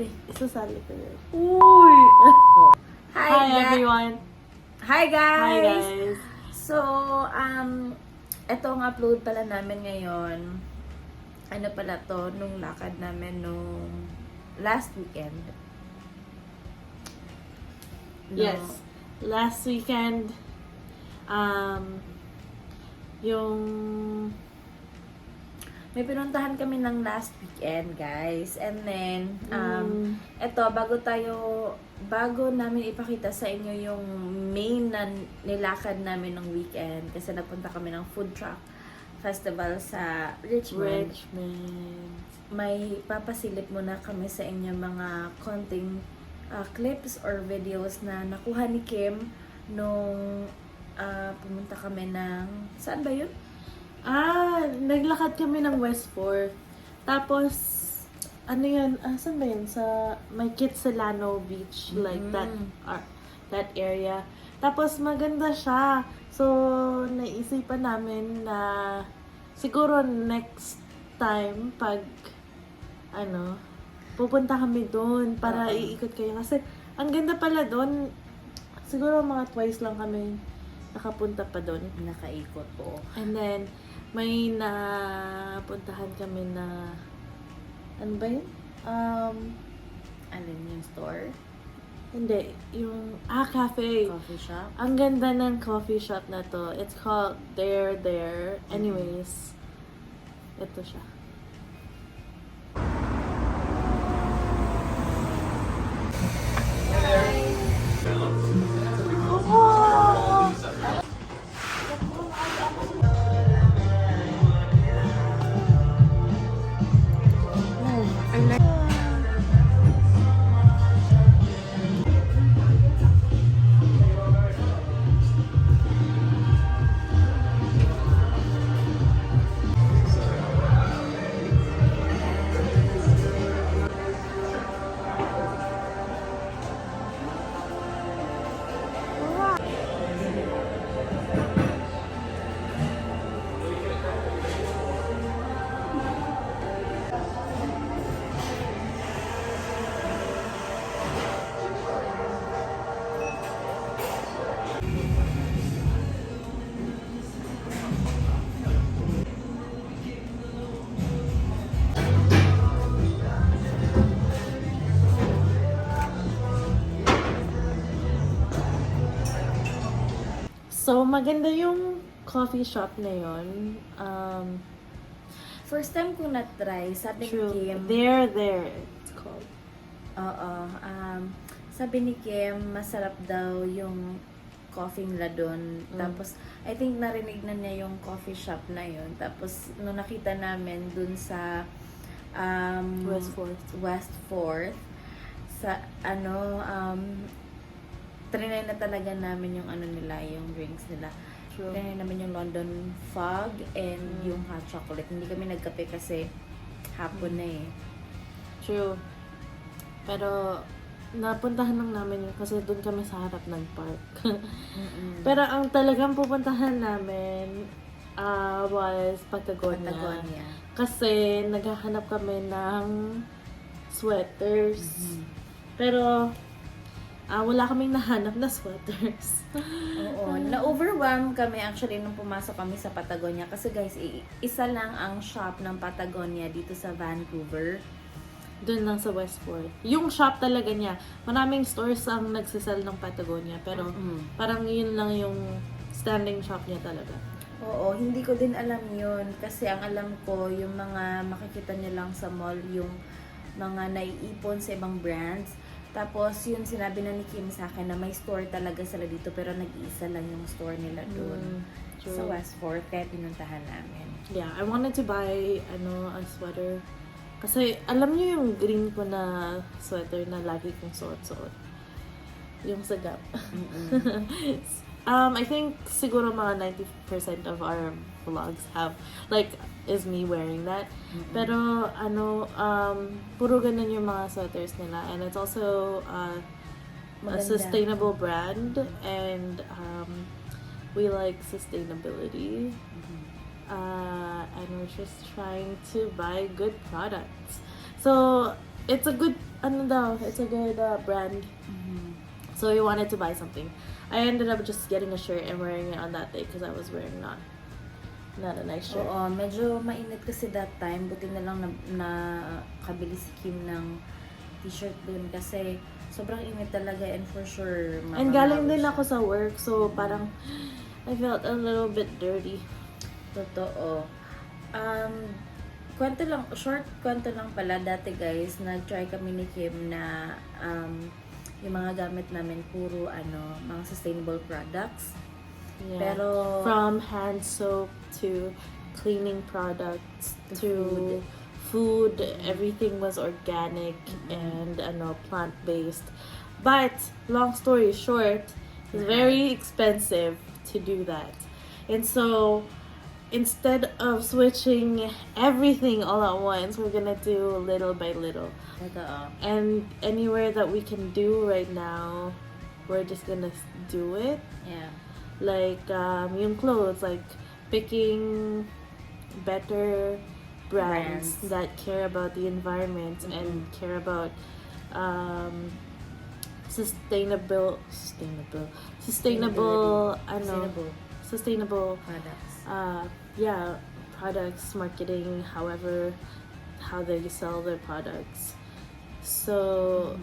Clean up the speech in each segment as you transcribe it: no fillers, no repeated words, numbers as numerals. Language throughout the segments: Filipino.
Sali. Isasali ko yun. Uy! Hi everyone! Hi guys! Hi guys! So, ito ang upload pala namin ngayon. Ano pala to? Nung lakad namin nung last weekend. Yes. Last weekend, yung... May pinuntahan kami ng last weekend, guys. And then, eto, bago namin ipakita sa inyo yung main na nilakad namin ng weekend, kasi napunta kami ng food truck festival sa Richmond. May papasilip muna kami sa inyo mga konting clips or videos na nakuha ni Kim nung pumunta kami ng... Saan ba yun? Naglakad kami ng West 4. Tapos, ano yun? Saan ba yun? Sa, may Kitsilano Beach. Like, that area. Tapos, maganda siya. So, naisipan namin na siguro next time, pag, pupunta kami doon para iikot kayo. Kasi, ang ganda pala doon. Siguro mga twice lang kami nakapunta pa doon. Nakaikot po. And then, may napuntahan kami na, ano ba yun? Alin yung store? Hindi, yung, cafe. Coffee shop? Ang ganda ng coffee shop na to. It's called There. Anyways, ito siya. So, maganda yung coffee shop na yun. First time ko na-try, sabi ni Kim. There. It's called. Sabi ni Kim, masarap daw yung coffee nila doon. Tapos, I think narinig na niya yung coffee shop na yun. Tapos, nung nakita namin doon sa West 4th, sa trinay na talaga namin yung nila, yung drinks nila. True. Trinay namin yung London Fog and yung hot chocolate. Hindi kami nagkape kasi hapon na eh. True. Pero, napuntahan lang namin yun kasi doon kami sa harap ng park. Pero ang talagang pupuntahan namin was Patagonia. Kasi naghahanap kami ng sweaters. Pero, wala kaming nahanap na sweaters. Oo. Na-overwhelm kami actually nung pumasok kami sa Patagonia. Kasi guys, isa lang ang shop ng Patagonia dito sa Vancouver. Doon lang sa West 4. Yung shop talaga niya. Maraming stores ang nagsisell ng Patagonia. Pero parang yun lang yung standing shop niya talaga. Oo. Hindi ko din alam yun. Kasi ang alam ko, yung mga makikita niyo lang sa mall, yung mga naiipon sa ibang brands. Tapos, yun sinabi na ni Kim sa akin na may store talaga sila dito pero nag-iisa lang yung store nila doon sa West 4th kaya pinuntahan namin. Yeah, I wanted to buy a sweater. Kasi alam niyo yung green ko na sweater na lagi kong suot-suot. Yung sa Gap. I think siguro mga 90% of our vlogs is me wearing that. Pero puro ganun yung mga sweaters nila, and it's also a sustainable brand, and we like sustainability. And we're just trying to buy good products. So it's a good, ano daw, it's a good brand. So we wanted to buy something. I ended up just getting a shirt and wearing it on that day because I was wearing not a nice shirt. Oo, medyo mainit kasi that time. Buti na lang na kabili si Kim ng t-shirt dun kasi sobrang init talaga and for sure And galing din ako sa work, so parang I felt a little bit dirty. Totoo. Short kwento lang pala dati guys, nag-try kami ni Kim na yung mga gamit namin puro mga sustainable products. Yeah. Pero from hand soap to cleaning products to food, everything was organic and plant-based. But long story short, it's very expensive to do that. And so instead of switching everything all at once, we're gonna do little by little. And anywhere that we can do right now, we're just gonna do it. Yeah. Like yung clothes, like picking better brands that care about the environment and care about sustainable Products. Products, marketing, how they sell their products. So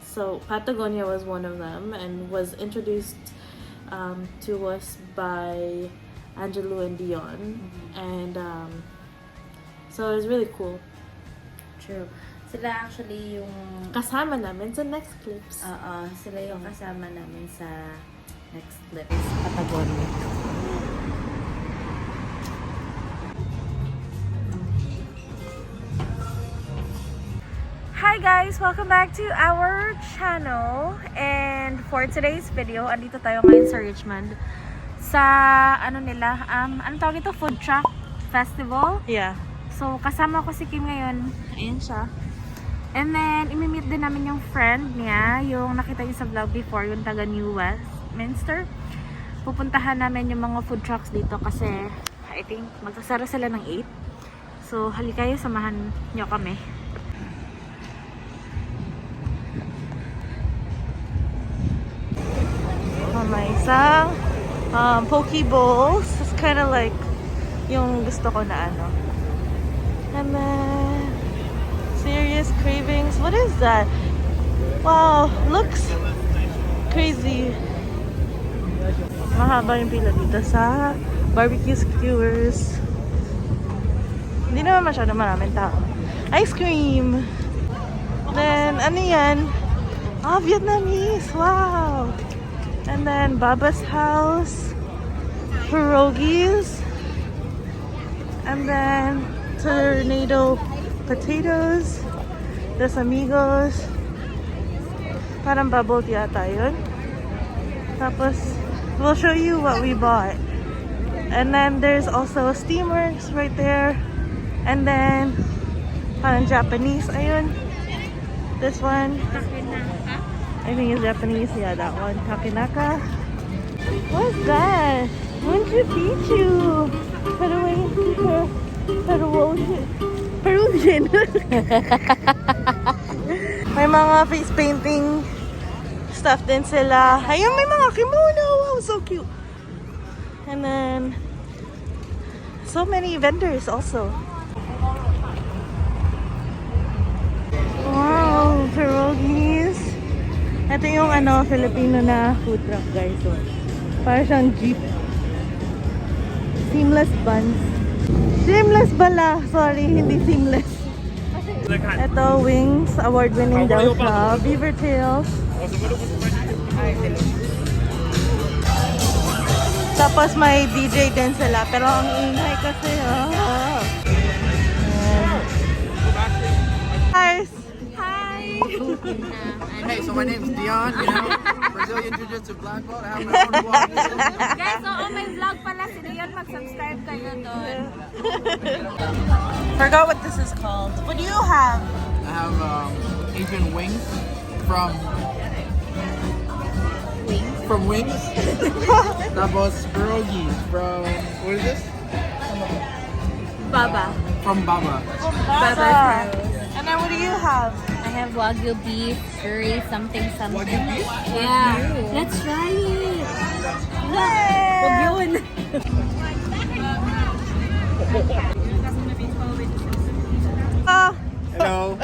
so Patagonia was one of them and was introduced to us by Angelo and Dion, and so it was really cool. True. Sila actually yung Kasama namin sa next clips. Sila yung kasama namin sa next clips. Patagonia. Hi guys! Welcome back to our channel. And for today's video, andito tayo ngayon sa Richmond. Sa anong tawag ito? Food truck festival. Yeah. So, kasama ko si Kim ngayon. Ayan siya. And then, imimit din namin yung friend niya, yung nakita niyo sa vlog before, yung taga New Westminster. Pupuntahan namin yung mga food trucks dito kasi I think magsasara sila ng 8. So, halika kayo, samahan niyo kami. May isang poke bowls. It's kind of like yung gusto ko na ano. And then serious cravings. What is that? Wow, looks crazy. Mahaba yung pila dito sa barbecue skewers. Hindi naman masyado maraming tao. Ice cream. Then ano yan? Vietnamese. Wow. And then Baba's house, pierogies, and then tornado potatoes, Dos Amigos, parang bubble tea yata yun. Tapos, we'll show you what we bought. And then there's also steamers right there. And then, parang Japanese, ayun. This one. I think it's Japanese. Yeah, that one. Naka. What's that? Machu Picchu. Peruvian. May mga face painting stuff din sila. Ayun, may mga kimono. Wow, so cute. And then, so many vendors also. Wow, pierogies. Ito yung Filipino na food truck guys. So, para siyang jeep. Seamless buns. Seamless bala. Sorry, hindi seamless. Ito, wings. Award-winning daw siya. Beaver tails. Tapos may DJ din sila. Pero ang ingay kasi. Guys! Hey, so my name's Dion, Brazilian Jiu-Jitsu black belt. I have my own vlog. Guys, may vlog pala si Dion. Mag-subscribe kayo doon. Forgot what this is called. What do you have? I have Asian wings from Wings. Tapos pierogies from, what is this? Baba. From Baba. Baba. And then Nana, what do you have? I have Wagyu beef, curry, something. Wagyu beef? Yeah. Let's try it. Wag yun. Oh, Hello.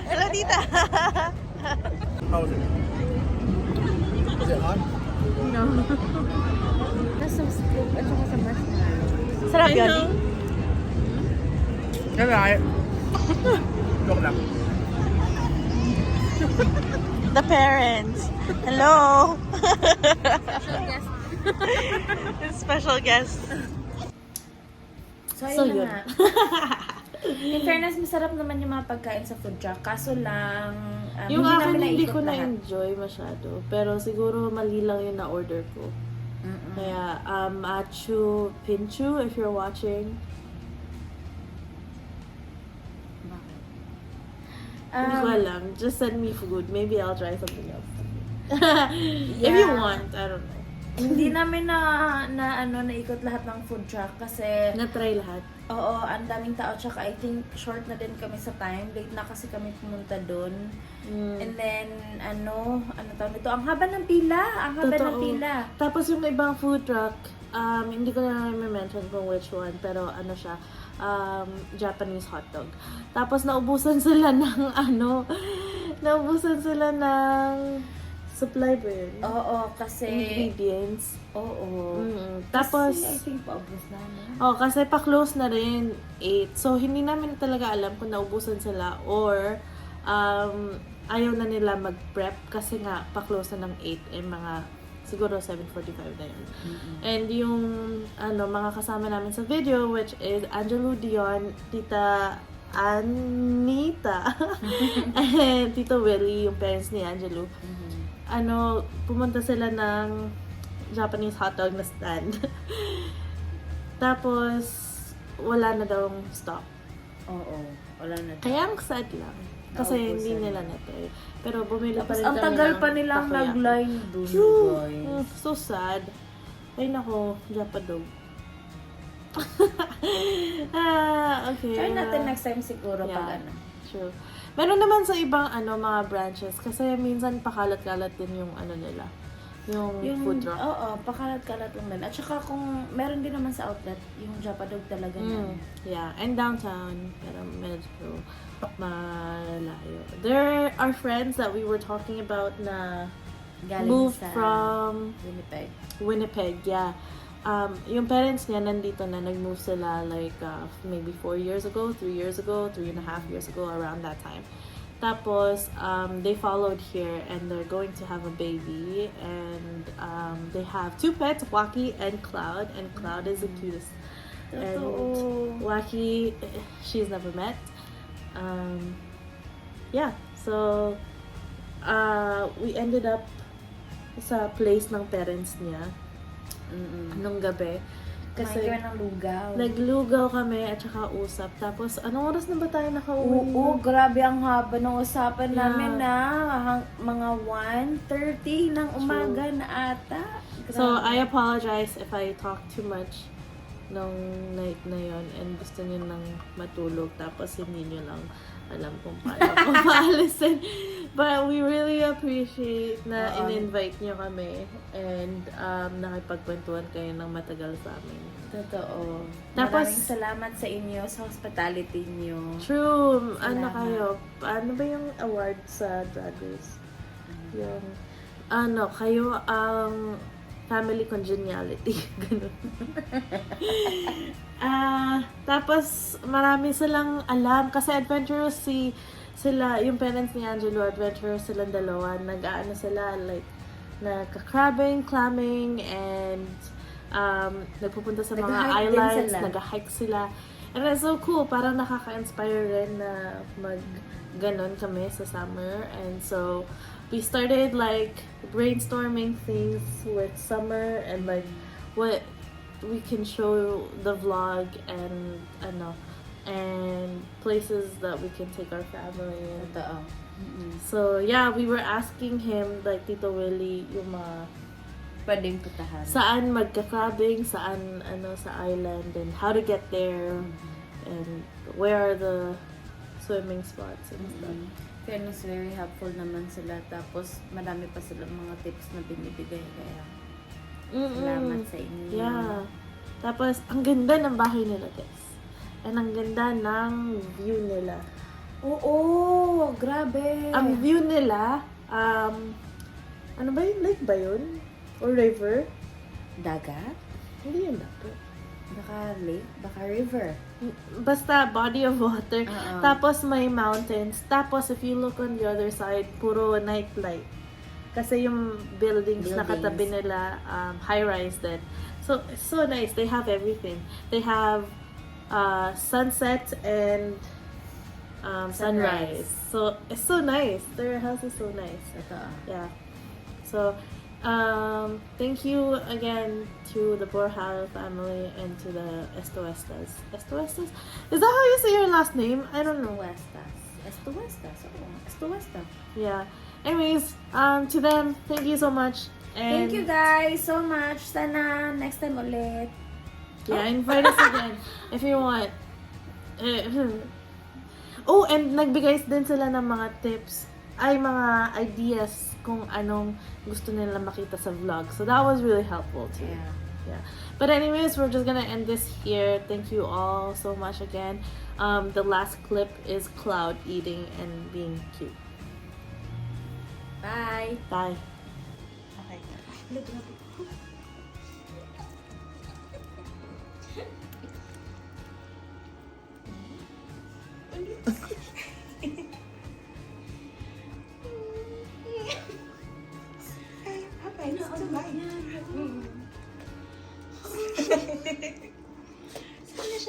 hello, tita. How was it? Was it hot? Nasa scoop at saka sa marshmallow. Sarap yun. Alright. Joke lang. The parents. Hello. Special guest. So, So, ayun yun. na nga. In fairness, masarap naman yung mga pagkain sa food truck. Kaso lang, Yung hindi akin namin hindi naikot ko lahat. na-enjoy masyado. Pero siguro mali lang yung na-order ko. Kaya, Achu Pinchu, if you're watching. Hindi ko alam. Just send me food. Maybe I'll try something else. If you want, I don't know. Hindi namin naikot lahat ng food truck kasi Na-try lahat. oo, ang daming tao tsaka I think short na din kami sa time. Late na kasi kami pumunta doon. And then ano tawag nito? Ang haba ng pila, ng Totoo. pila. Tapos yung ibang food truck, hindi ko na mention kung which one, pero ano siya, Japanese hotdog. Tapos naubusan sila ng naubusan sila ng supply ba yun? Oo, kasi Ingredients. oo. Tapos, Kasi I think paubos na, no? kasi pa-close na rin 8. So, hindi namin talaga alam kung naubusan sila or ayaw na nila mag-prep kasi nga pa-close na ng 8 mga siguro 7:45 na yun. And yung mga kasama namin sa video, which is Angelo, Dion, Tita Anita, and Tito Willie, yung parents ni Angelo. Pumunta sila ng Japanese hotdog na stand. Tapos, wala na daw stock. Oo, wala na. Kaya ang sad lang. Kasi hindi Naubusan. nila na-try. Pero bumili pa Tapos rin ang kami tagal ng pa nilang takoyaki. nag-line dun, Phew! guys. So sad. Ay nako, Japadog. Okay. Try natin next time siguro pag Yeah. True. Meron naman sa ibang mga branches kasi minsan pakalat-kalat din yung nila. Yung food truck. Oo, pakalat-kalat lang din. At saka kung meron din naman sa outlet, yung Japadog talaga na. Yeah, and downtown, pero medyo malayo. There are friends that we were talking about na Galing moved sa from Winnipeg. Winnipeg, yeah. Yung parents niya nandito na, nag-move sila like maybe 4 years ago, 3 years ago, 3.5 years ago, around that time. Tapos, they followed here and they're going to have a baby and they have 2 pets, Waki and Cloud, and Cloud is the cutest. And Waki, she's never met. Yeah, so we ended up sa place ng parents niya nung gabi. Kasi Kasi ng lugaw. naglugaw kami at saka usap. Tapos, anong oras na ba tayo nakauwi? Oo, grabe ang haba ng usapan Yeah. namin na mga 1:30 ng umaga na ata. So, Grabe. I apologize if I talk too much nung night na yon and gusto niyo nang matulog tapos hindi niyo lang alam kung paano ko paalisin. But we really appreciate na in-invite niyo kami and nakipagkwentuhan kayo ng matagal sa amin. Totoo. Tapos- Maraming salamat sa inyo, sa hospitality niyo. True. Salamat. Kayo? Ano ba yung award sa Drag Race? Yung, kayo ang family congeniality. Ganun. Tapos, marami silang alam. Kasi adventurous sila, yung parents ni Angelo, adventurous silang dalawa. Nag-aano sila, like, nagka-crabbing, clamming, and nagpupunta sa mga Nag-hike din islands, sila. nag-hike sila. And it's so cool, parang nakaka-inspire rin na mag-ganon kami sa summer. And so, we started like brainstorming things with summer and like what we can show the vlog and and places that we can take our family and Totoo. so yeah, we were asking him like Tito Willie yung mga Pwedeng putahan. saan magka-crabbing, saan sa island and how to get there and where are the swimming spots and stuff. Fairness, very helpful naman sila. Tapos, marami pa silang mga tips na binibigay. Kaya, salamat sa inyo. Yeah. Tapos, ang ganda ng bahay nila, guys. And ang ganda ng view nila. Oo, grabe. Ang view nila, ano ba yun? Lake ba yun? Or river? Dagat? Hindi yun dagat. Baka lake? Baka river? Basta body of water. Oo. Tapos may mountains. Tapos if you look on the other side, puro night light. Kasi yung buildings na katabi nila, high-rise din. So, it's so nice. They have everything. They have sunset and sunrise. So, it's so nice. Their house is so nice. Totoo. Yeah. So, thank you again to the Buhay family and to the Estuestas. Estuestas? Is that how you say your last name? I don't know. Estuestas. Oo. Estuestas. Yeah. Anyways, to them, thank you so much. And Thank you guys so much. Sana next time ulit. yeah, invite us again if you want. Oh, and nagbigay din sila ng mga tips, mga ideas kung anong gusto nila makita sa vlog. So that was really helpful too. Yeah. But anyways, we're just gonna end this here. Thank you all so much again. The last clip is Cloud eating and being cute. Bye. Bye.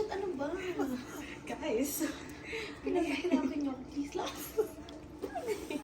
Ano ba? Guys, pinahihirapan niyo ako. Please lang.